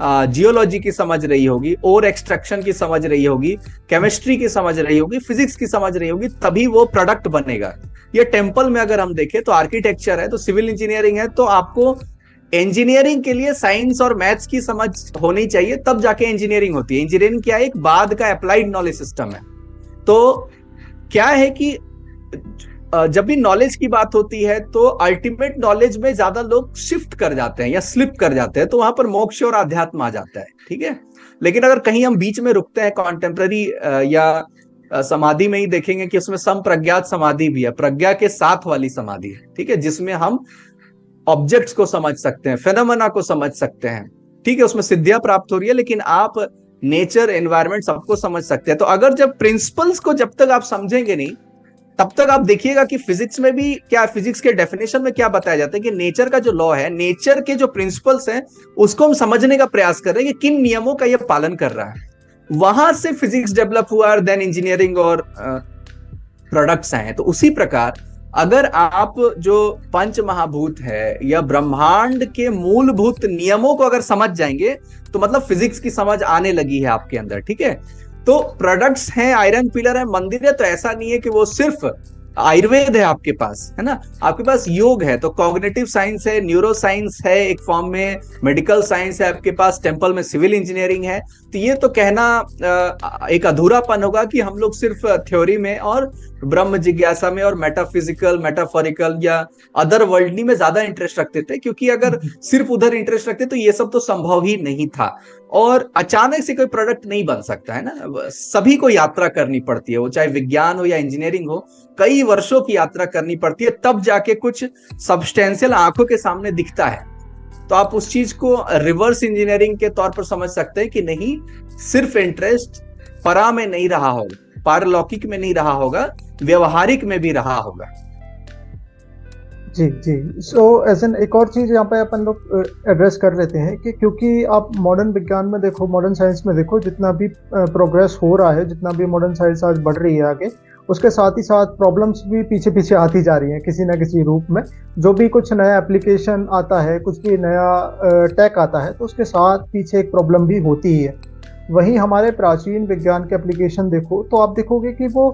जियोलॉजी की समझ रही होगी, ओर एक्सट्रैक्शन की समझ रही होगी, केमिस्ट्री की समझ रही होगी, फिजिक्स की समझ रही होगी, तभी वो प्रोडक्ट बनेगा। ये टेम्पल में अगर हम देखें तो आर्किटेक्चर है, तो सिविल इंजीनियरिंग है, तो आपको इंजीनियरिंग के लिए साइंस और मैथ्स की समझ होनी चाहिए, तब जाके इंजीनियरिंग होती है। इंजीनियरिंग क्या है? एक बाद का अप्लाइड नॉलेज सिस्टम है। तो क्या है कि जब भी नॉलेज की बात होती है तो अल्टीमेट नॉलेज में ज्यादा लोग शिफ्ट कर जाते हैं या स्लिप कर जाते हैं, तो वहां पर मोक्ष और आध्यात्म आ जाता है, ठीक है। लेकिन अगर कहीं हम बीच में रुकते हैं, कॉन्टेम्प्ररी या समाधि में ही देखेंगे कि उसमें संप्रज्ञात समाधि भी है, प्रज्ञा के साथ वाली समाधि है, ठीक है, जिसमें हम ऑब्जेक्ट्स को समझ सकते हैं, फेनोमेना को समझ सकते हैं, ठीक है, उसमें सिद्धियां प्राप्त हो रही है, लेकिन आप नेचर, एनवायरनमेंट सबको समझ सकते हैं। तो अगर जब प्रिंसिपल्स को जब तक आप समझेंगे नहीं, तब तक आप देखिएगा कि फिजिक्स में भी क्या, फिजिक्स के डेफिनेशन में क्या बताया जाता है कि नेचर का जो लॉ है, नेचर के जो प्रिंसिपल्स हैं, उसको हम समझने का प्रयास कर रहे हैं कि किन नियमों का यह पालन कर रहा है। वहां से फिजिक्स डेवलप हुआ और देन इंजीनियरिंग और प्रोडक्ट्स आए। तो उसी प्रकार अगर आप जो पंच महाभूत है या ब्रह्मांड के मूलभूत नियमों को अगर समझ जाएंगे, तो मतलब फिजिक्स की समझ आने लगी है आपके अंदर, ठीक है। तो प्रोडक्ट्स हैं, आयरन पिलर है, मंदिर है, तो ऐसा नहीं है कि वो सिर्फ आयुर्वेद है आपके पास, है ना, आपके पास योग है, तो कॉग्निटिव साइंस है, न्यूरो साइंस है एक फॉर्म में, मेडिकल साइंस है आपके पास, टेम्पल में सिविल इंजीनियरिंग है। तो ये तो कहना एक अधूरापन होगा कि हम लोग सिर्फ थ्योरी में और ब्रह्म जिज्ञासा में और मेटाफिजिकल, मेटाफोरिकल या अदर वर्ल्डली में ज्यादा इंटरेस्ट रखते थे, क्योंकि अगर सिर्फ उधर इंटरेस्ट रखते तो ये सब तो संभव ही नहीं था। और अचानक से कोई प्रोडक्ट नहीं बन सकता है ना, सभी को यात्रा करनी पड़ती है, वो चाहे विज्ञान हो या इंजीनियरिंग हो, कई वर्षों की यात्रा करनी पड़ती है, तब जाके कुछ सब्सटेंशियल आंखों के सामने दिखता है। तो आप उस चीज को रिवर्स इंजीनियरिंग के तौर पर समझ सकते हैं कि नहीं, सिर्फ इंटरेस्ट परा में नहीं रहा होगा, पारलौकिक में नहीं रहा होगा, व्यवहारिक में भी रहा होगा। जी जी। सो एज एन एक और चीज यहाँ पे अपन लोग एड्रेस कर लेते हैं कि क्योंकि आप मॉडर्न विज्ञान में देखो, मॉडर्न साइंस में देखो, जितना भी प्रोग्रेस हो रहा है, जितना भी मॉडर्न साइंस आज बढ़ रही है आगे, उसके साथ ही साथ प्रॉब्लम्स भी पीछे पीछे आती जा रही हैं किसी ना किसी रूप में। जो भी कुछ नया एप्लीकेशन आता है, कुछ भी नया टेक आता है, तो उसके साथ पीछे एक प्रॉब्लम भी होती ही है। वहीं हमारे प्राचीन विज्ञान के एप्लीकेशन देखो तो आप देखोगे कि वो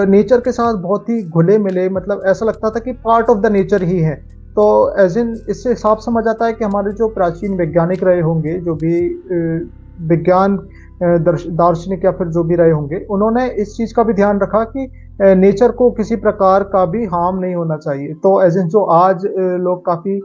नेचर के साथ बहुत ही घुले मिले, मतलब ऐसा लगता था कि पार्ट ऑफ द नेचर ही है। तो एज इन इससे साफ समझ आता है कि हमारे जो प्राचीन वैज्ञानिक रहे होंगे, जो भी विज्ञान दार्शनिक या फिर जो भी रहे होंगे, उन्होंने इस चीज़ का भी ध्यान रखा कि नेचर को किसी प्रकार का भी हार्म नहीं होना चाहिए। तो एज इन जो आज लोग काफ़ी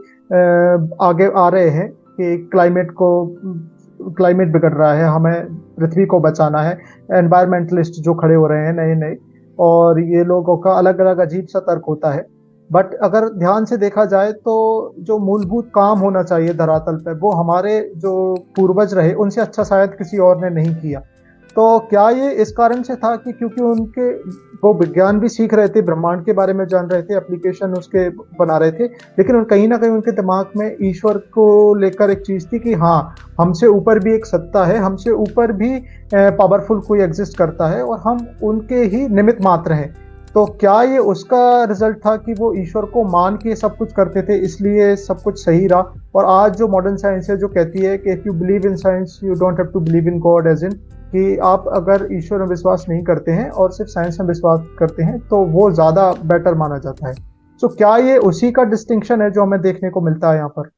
आगे आ रहे हैं कि क्लाइमेट बिगड़ रहा है, हमें पृथ्वी को बचाना है, एनवायरमेंटलिस्ट जो खड़े हो रहे हैं नए नए, और ये लोगों का अलग अलग अजीब सा तर्क होता है। बट अगर ध्यान से देखा जाए तो जो मूलभूत काम होना चाहिए धरातल पे, वो हमारे जो पूर्वज रहे उनसे अच्छा शायद किसी और ने नहीं किया। तो क्या ये इस कारण से था कि क्योंकि उनके वो विज्ञान भी सीख रहे थे, ब्रह्मांड के बारे में जान रहे थे, एप्लीकेशन उसके बना रहे थे, लेकिन कहीं ना कहीं उनके दिमाग में ईश्वर को लेकर एक चीज़ थी कि हाँ, हमसे ऊपर भी एक सत्ता है, हमसे ऊपर भी पावरफुल कोई एग्जिस्ट करता है और हम उनके ही निमित्त मात्र हैं। तो क्या ये उसका रिजल्ट था कि वो ईश्वर को मान के सब कुछ करते थे, इसलिए सब कुछ सही रहा? और आज जो मॉडर्न साइंस है जो कहती है कि if you believe in science you don't have to believe in God, as in कि आप अगर ईश्वर में विश्वास नहीं करते हैं और सिर्फ साइंस में विश्वास करते हैं तो वो ज़्यादा बेटर माना जाता है। तो क्या ये उसी का डिस्टिंक्शन है जो हमें देखने को मिलता है यहाँ पर?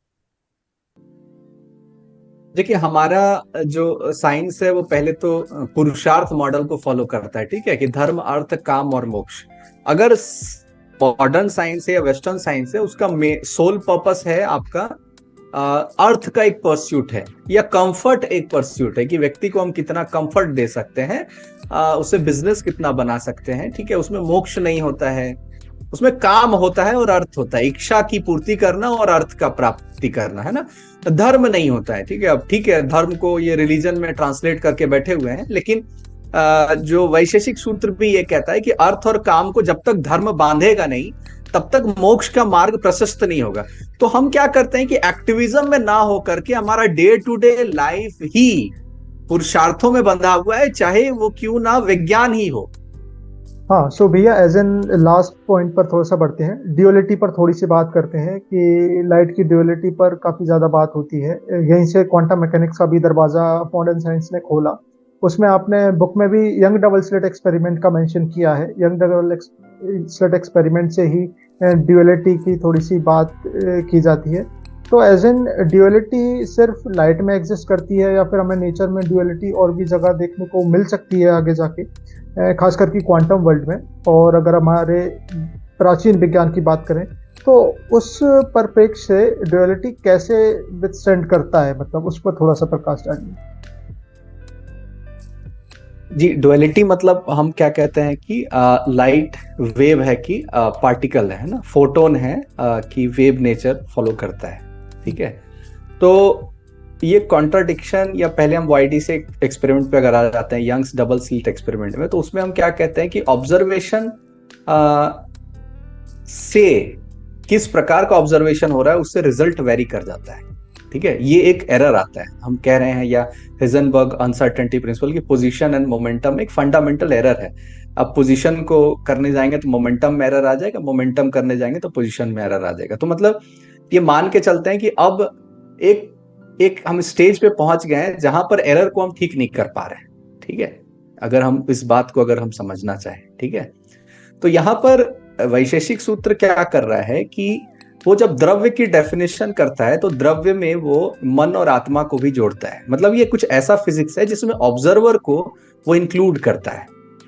देखिए, हमारा जो साइंस है वो पहले तो पुरुषार्थ मॉडल को फॉलो करता है, ठीक है, कि धर्म, अर्थ, काम और मोक्ष। अगर मॉडर्न साइंस है या वेस्टर्न साइंस है, उसका सोल पर्पस है आपका अर्थ का एक परस्यूट है, या कंफर्ट एक परस्यूट है कि व्यक्ति को हम कितना कंफर्ट दे सकते हैं, उससे बिजनेस कितना बना सकते हैं, ठीक है। उसमें मोक्ष नहीं होता है, उसमें काम होता है और अर्थ होता है, इच्छा की पूर्ति करना और अर्थ का प्राप्ति करना, है ना। धर्म नहीं होता है, ठीक है। अब ठीक है, धर्म को ये रिलीजन में ट्रांसलेट करके बैठे हुए हैं, लेकिन जो वैशेषिक सूत्र भी ये कहता है कि अर्थ और काम को जब तक धर्म बांधेगा नहीं, तब तक मोक्ष का मार्ग प्रशस्त नहीं होगा। तो हम क्या करते हैं कि एक्टिविज्म में ना होकर के हमारा डे टू डे लाइफ ही पुरुषार्थों में बंधा हुआ है, चाहे वो क्यों ना विज्ञान ही हो। हाँ, सो भैया एज एन लास्ट पॉइंट पर थोड़ा सा बढ़ते हैं, ड्यूअलिटी पर थोड़ी सी बात करते हैं कि लाइट की ड्यूअलिटी पर काफी ज्यादा बात होती है। यहीं से क्वांटम मैकेनिक्स का भी दरवाजा मॉडर्न साइंस ने खोला। उसमें आपने बुक में भी यंग डबल स्लिट एक्सपेरिमेंट का मेंशन किया है। यंग डबल स्लिट एक्सपेरिमेंट से ही ड्यूअलिटी की थोड़ी सी बात की जाती है। तो एज एन ड्यूअलिटी सिर्फ लाइट में एग्जिस्ट करती है, या फिर हमें नेचर में ड्यूअलिटी और भी जगह देखने को मिल सकती है आगे जाके, खास करके क्वांटम वर्ल्ड में? और अगर हमारे प्राचीन विज्ञान की बात करें तो उस परिप्रेक्ष्य से ड्यूअलिटी कैसे विथस्टैंड करता है, मतलब उस पर थोड़ा सा प्रकाश डालिए। जी, डुअलिटी मतलब हम क्या कहते हैं कि लाइट वेव है कि पार्टिकल है ना, फोटोन है कि वेव नेचर फॉलो करता है, ठीक है। तो ये कॉन्ट्राडिक्शन, या पहले हम वाईडी से एक्सपेरिमेंट पे अगर आ जाते हैं, यंग्स डबल स्लिट एक्सपेरिमेंट में, तो उसमें हम क्या कहते हैं कि ऑब्जर्वेशन से किस प्रकार का ऑब्जर्वेशन हो रहा है उससे रिजल्ट वेरी कर जाता है, ठीक है। ये एक एरर आता है, हम कह रहे हैं, या हिजनबर्ग अनसर्टेनिटी प्रिंसिपल की पोजीशन एंड मोमेंटम एक फंडामेंटल एरर है। अब पोजीशन को करने जाएंगे तो मोमेंटम में एरर आ जाएगा, मोमेंटम करने जाएंगे तो पोजीशन में एरर आ जाएगा। तो मतलब ये मान के चलते हैं कि अब एक हम स्टेज पे पहुंच गए हैं जहां पर एरर को हम ठीक नहीं कर पा रहे हैं, ठीक है। अगर हम इस बात को अगर हम समझना चाहें, ठीक है। तो यहां पर वैशेषिक सूत्र क्या कर रहा है कि वो जब द्रव्य की डेफिनेशन करता है तो द्रव्य में वो मन और आत्मा को भी जोड़ता है। मतलब ये कुछ ऐसा फिजिक्स है जिसमें ऑब्जर्वर को वो इंक्लूड करता है,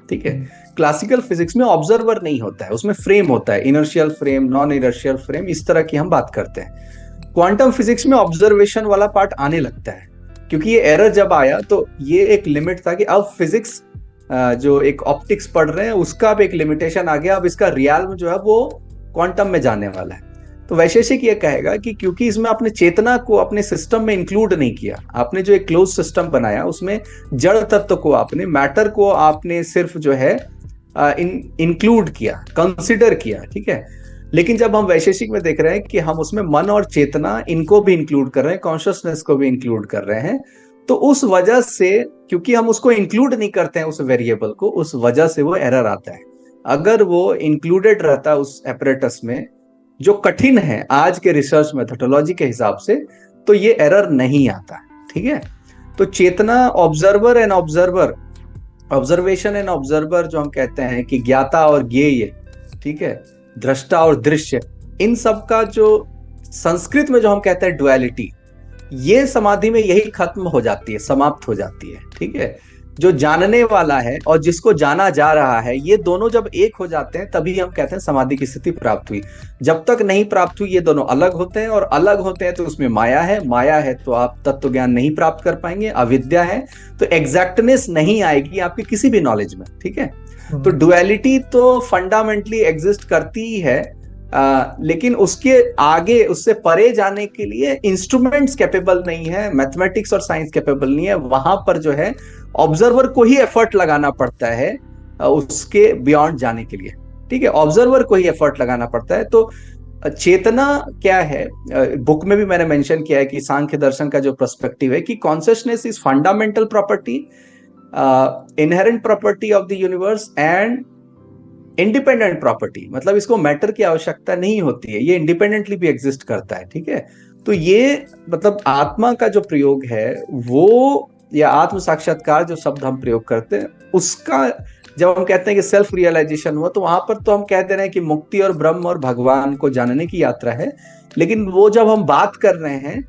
ठीक है। क्लासिकल फिजिक्स में ऑब्जर्वर नहीं होता है, उसमें फ्रेम होता है, inertial frame, non inertial frame, इस तरह की हम बात करते हैं। क्वांटम फिजिक्स में ऑब्जर्वेशन वाला पार्ट आने लगता है, क्योंकि ये एरर जब आया तो ये एक लिमिट था कि अब फिजिक्स जो एक ऑप्टिक्स पढ़ रहे हैं उसका अब एक लिमिटेशन आ गया, अब इसका रियल्म जो है वो क्वांटम में जाने वाला है। तो वैशेषिक ये कहेगा कि क्योंकि इसमें आपने चेतना को अपने सिस्टम में इंक्लूड नहीं किया, आपने जो एक क्लोज सिस्टम बनाया उसमें जड़ तत्व को आपने, मैटर को आपने सिर्फ जो है इंक्लूड किया, कंसिडर किया, ठीक है। लेकिन जब हम वैशेषिक में देख रहे हैं कि हम उसमें मन और चेतना इनको भी इंक्लूड कर रहे हैं, कॉन्शियसनेस को भी इंक्लूड कर रहे हैं, तो उस वजह से, क्योंकि हम उसको इंक्लूड नहीं करते हैं उस वेरिएबल को, उस वजह से वो एरर आता है। अगर वो इंक्लूडेड रहता है उस एपरेटस में, जो कठिन है आज के रिसर्च मेथोडोलॉजी के हिसाब से, तो ये एरर नहीं आता, ठीक है। तो चेतना, observer and observer, observation and observer जो हम कहते हैं कि ज्ञाता और ज्ञेय, ठीक है, दृष्टा और दृश्य, इन सब का जो संस्कृत में जो हम कहते हैं डुअलिटी, ये समाधि में यही खत्म हो जाती है, समाप्त हो जाती है, ठीक है। जो जानने वाला है और जिसको जाना जा रहा है, ये दोनों जब एक हो जाते हैं तभी हम कहते हैं समाधि की स्थिति प्राप्त हुई। जब तक नहीं प्राप्त हुई ये दोनों अलग होते हैं, और अलग होते हैं तो उसमें माया है, माया है तो आप तत्व ज्ञान नहीं प्राप्त कर पाएंगे, अविद्या है तो एग्जैक्टनेस नहीं आएगी आपके किसी भी नॉलेज में, ठीक है। तो डुअलिटी तो फंडामेंटली एग्जिस्ट करती ही है, लेकिन उसके आगे, उससे परे जाने के लिए इंस्ट्रूमेंट्स कैपेबल नहीं है, मैथमेटिक्स और साइंस कैपेबल नहीं है। वहां पर जो है ऑब्जर्वर को ही एफर्ट लगाना पड़ता है उसके बियॉन्ड जाने के लिए, ठीक है। ऑब्जर्वर को ही एफर्ट लगाना पड़ता है। तो चेतना क्या है, बुक में भी मैंने मेंशन किया है कि सांख्य दर्शन का जो पर्सपेक्टिव है कि consciousness is fundamental property, inherent property of the universe and independent property. मतलब इसको मैटर की आवश्यकता नहीं होती है, ये इंडिपेंडेंटली भी एग्जिस्ट करता है, ठीक है। तो ये मतलब आत्मा का जो प्रयोग है वो, या आत्म साक्षात्कार जो शब्द हम प्रयोग करते हैं, उसका जब हम कहते हैं कि सेल्फ रियलाइजेशन हुआ, तो वहां पर तो हम कह दे रहे हैं कि मुक्ति और ब्रह्म और भगवान को जानने की यात्रा है। लेकिन वो जब हम बात कर रहे हैं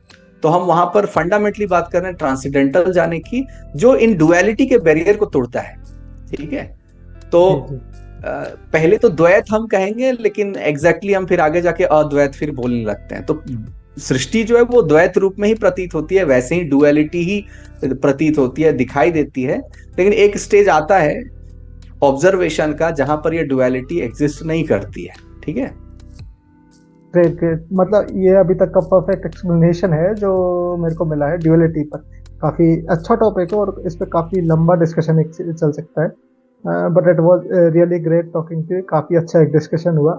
तो हम वहां पर फंडामेंटली बात कर रहे हैं ट्रांसेंडेंटल जाने की, जो इन डुअलिटी के बैरियर को तोड़ता है, ठीक है। तो पहले तो द्वैत हम कहेंगे, लेकिन एग्जैक्टली हम फिर आगे जाके अद्वैत फिर बोलने लगते हैं। तो सृष्टि जो है वो द्वैत रूप में ही प्रतीत होती है, वैसे ही डुअलिटी ही प्रतीत होती है, दिखाई देती है। लेकिन एक स्टेज आता है ऑब्जर्वेशन का जहां पर ये डुअलिटी एग्जिस्ट नहीं करती है। ठीक है। ग्रेट ग्रेट, मतलब ये अभी तक का परफेक्ट एक्सप्लेनेशन है जो मेरे को मिला है ड्यूअलिटी पर। काफी अच्छा टॉपिक है और इस पे काफी लंबा डिस्कशन चल सकता है, but it was really great talking to. काफी अच्छा एक डिस्कशन हुआ।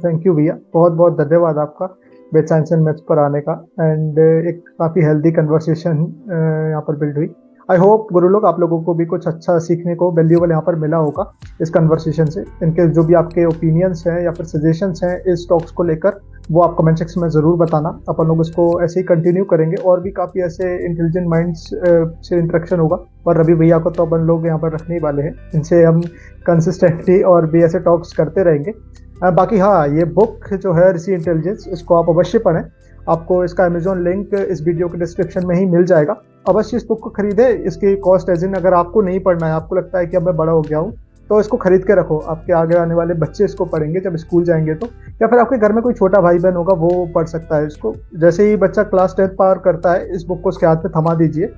थैंक यू भैया, बहुत बहुत धन्यवाद आपका बेथ साइंस एंड मैथ्स पर आने का। एंड एक काफी हेल्दी कन्वर्सेशन यहाँ पर बिल्ड हुई। आई होप गुरु लोग आप लोगों को भी कुछ अच्छा सीखने को वैल्यूएबल यहाँ पर मिला होगा इस कन्वर्सेशन से। इनके जो भी आपके ओपिनियंस हैं या फिर सजेशंस हैं इस टॉक्स को लेकर, वो आप कमेंट सेक्शन में ज़रूर बताना। अपन लोग इसको ऐसे ही कंटिन्यू करेंगे और भी काफ़ी ऐसे इंटेलिजेंट माइंड्स से इंटरेक्शन होगा। और रवि भैया को तो अपन लोग यहाँ पर रखने ही वाले हैं, इनसे हम कंसिस्टेंटली और भी ऐसे टॉक्स करते रहेंगे। बाकी हाँ, ये बुक जो है ऋषि इंटेलिजेंस, इसको आप अवश्य पढ़ें। आपको इसका अमेजोन लिंक इस वीडियो के डिस्क्रिप्शन में ही मिल जाएगा। अवश्य इस बुक को खरीदे। इसकी कॉस्ट एज इन, अगर आपको नहीं पढ़ना है, आपको लगता है कि अब मैं बड़ा हो गया हूँ, तो इसको खरीद के रखो। आपके आगे आने वाले बच्चे इसको पढ़ेंगे जब स्कूल जाएंगे तो, या फिर आपके घर में कोई छोटा भाई बहन होगा वो पढ़ सकता है इसको। जैसे ही बच्चा क्लास 10 पार करता है, इस बुक को उसके हाथ में थमा दीजिए।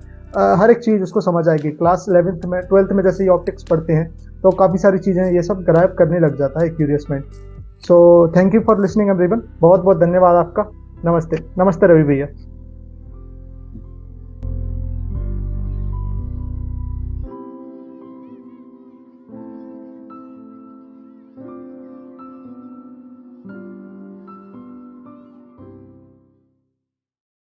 हर एक चीज़ उसको समझ आएगी। क्लास 11th में 12th में जैसे ही ऑप्टिक्स पढ़ते हैं तो काफ़ी सारी चीज़ें ये सब ग्रैब करने लग जाता है curious mind. So thank you for listening everyone, बहुत बहुत धन्यवाद आपका। नमस्ते, नमस्ते रवि भैया।